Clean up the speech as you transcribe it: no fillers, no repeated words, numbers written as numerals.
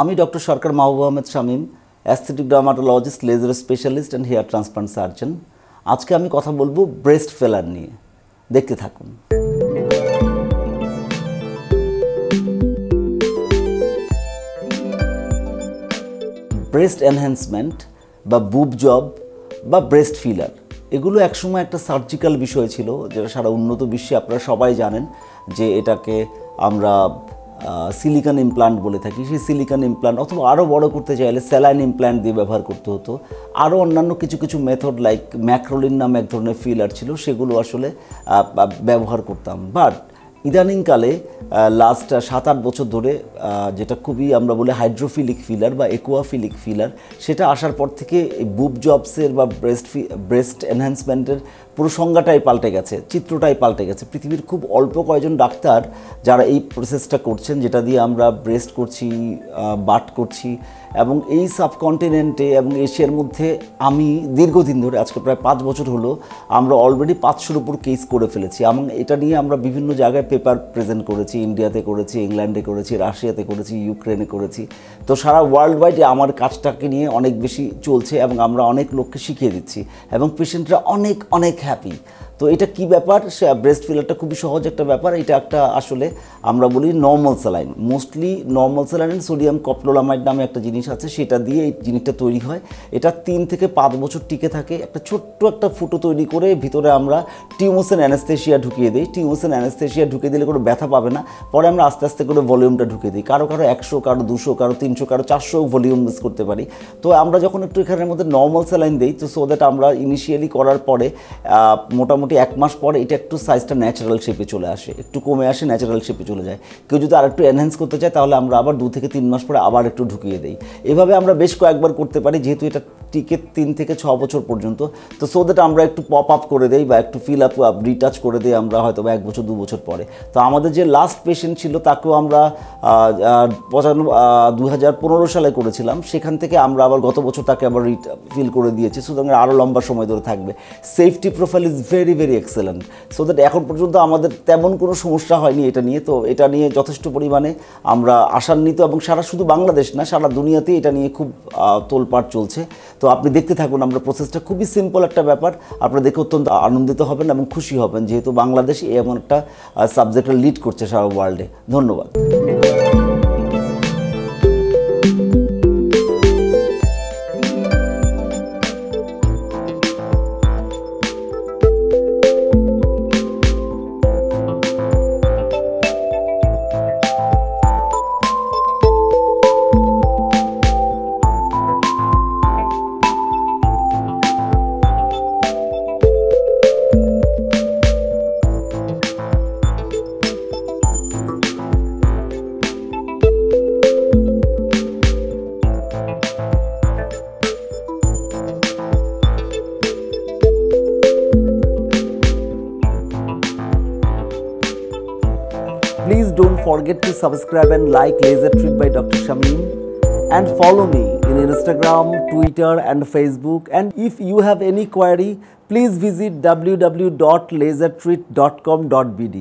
আমি doctor Sarkar Mahbub Ahmed Shamim, aesthetic dermatologist, laser specialist and hair transplant surgeon. আজকে আমি কথা বলবো ব্রেস্ট ফেলার নিয়ে। দেখতে থাকুন। ব্রেস্ট এনহ্যান্সমেন্ট বা বুব জব বা ব্রেস্ট ফিলার, এগুলো একসময় একটা সার্জিক্যাল বিষয় ছিল, যেটা সারা উন্নত বিশ্বে আপনারা সবাই জানেন যে এটাকে আমরা সিলিকন ইমপ্লান্ট বলে থাকি। সেই সিলিকন ইমপ্লান্ট অথবা আরও বড় করতে চাইলে স্যালাইন ইমপ্লান্ট দিয়ে ব্যবহার করতে হতো। আরও অন্যান্য কিছু কিছু মেথড লাইক ম্যাক্রোলিন নামে এক ধরনের ফিলার ছিল, সেগুলো আসলে ব্যবহার করতাম। বাট ইদানিংকালে লাস্ট 7-8 বছর ধরে যেটা খুবই আমরা বলি হাইড্রোফিলিক ফিলার বা একুয়াফিলিক ফিলার, সেটা আসার পর থেকে বুব জবসের বা ব্রেস্ট এনহ্যান্সমেন্টের পুরো সংজ্ঞাটাই পাল্টে গেছে, চিত্রটাই পাল্টে গেছে। পৃথিবীর খুব অল্প কয়েকজন ডাক্তার যারা এই প্রসেসটা করছেন, যেটা দিয়ে আমরা ব্রেস্ট করছি, বাট করছি। এবং এই সাবকন্টিনেন্টে এবং এশিয়ার মধ্যে আমি দীর্ঘদিন ধরে, আজকে প্রায় 5 বছর হলো, আমরা অলরেডি 500-র উপর কেস করে ফেলেছি। এবং এটা নিয়ে আমরা বিভিন্ন জায়গায় পেপার প্রেজেন্ট করেছি, ইন্ডিয়াতে করেছি, ইংল্যান্ডে করেছি, রাশিয়াতে করেছি, ইউক্রেনে করেছি। তো সারা ওয়ার্ল্ড ওয়াইড আমার কাজটাকে নিয়ে অনেক বেশি চলছে এবং আমরা অনেক লোককে শিখিয়ে দিচ্ছি এবং পেশেন্টরা অনেক অনেক হ্যাপি। তো এটা কি ব্যাপার? ব্রেস্ট ফিলারটা খুবই সহজ একটা ব্যাপার। এটা একটা আসলে আমরা বলি normal saline, mostly normal saline, sodium কপ্লোলামাইড নামে একটা জিনিস আছে, সেটা দিয়ে এই জিনিসটা তৈরি হয়। এটা 3 থেকে 5 বছর টিকে থাকে। একটা ছোট্ট একটা ফুটো তৈরি করে ভিতরে আমরা টিউমোসেন অ্যানেস্থেশিয়া ঢুকিয়ে দিই। টিউমোসেন অ্যানেস্থেশিয়া ঢুকিয়ে দিলে কোনো ব্যথা পাবে না। পরে আমরা আস্তে আস্তে করে ভলিউমটা ঢুকিয়ে দিই। কারো 100, কারো 200, কারো 300, কারো 400 ভলিউম ইউজ করতে পারি। তো আমরা যখন একটু এখানের মধ্যে নর্মাল স্যালাইন দিই, তো সো দ্যাট আমরা ইনিশিয়ালি করার পরে মোটামুটি 1 মাস পরে এটা একটু সাইজটা ন্যাচারাল শেপে চলে আসে, একটু কমে আসে, ন্যাচারাল শেপে চলে যায়। কেউ যদি আর একটু এনহ্যান্স করতে চায় তাহলে আমরা আবার 2 থেকে 3 মাস পরে আবার একটু ঢুকিয়ে দিই। এভাবে আমরা বেশ কয়েকবার করতে পারি, যেহেতু এটা টিকে 3 থেকে 6 বছর পর্যন্ত। তো সো দ্যাট আমরা একটু পপ আপ করে দেই বা একটু ফিল আপ রিটাচ করে দিই আমরা হয়তো 1 বছর 2 বছর পরে। তো আমাদের যে লাস্ট পেশেন্ট ছিল তাকেও আমরা 2015 সালে করেছিলাম। সেখান থেকে আমরা আবার গত বছর তাকে আবার ফিল করে দিয়েছি, সুতরাং আরও লম্বা সময় ধরে থাকবে। Safety profile is very very excellent, so that এখন পর্যন্ত আমাদের তেমন কোনো সমস্যা হয়নি এটা নিয়ে। তো এটা নিয়ে যথেষ্ট পরিমাণে আমরা আশান্বিত এবং শুধু বাংলাদেশ না, সারা দুনিয়াতেই এটা নিয়ে খুব তোলপাড় চলছে। তো আপনি দেখতে থাকুন, আমরা প্রসেসটা খুবই সিম্পল একটা ব্যাপার, আপনারা দেখে অত্যন্ত আনন্দিত হবেন এবং খুশি হবেন, যেহেতু বাংলাদেশ এমন একটা সাবজেক্টে লিড করছে সারা ওয়ার্ল্ডে। ধন্যবাদ। Please don't forget to subscribe and like Laser Treat by Dr. Shameem, and follow me in Instagram, Twitter and Facebook. And if you have any query, please visit www.lasertreat.com.bd.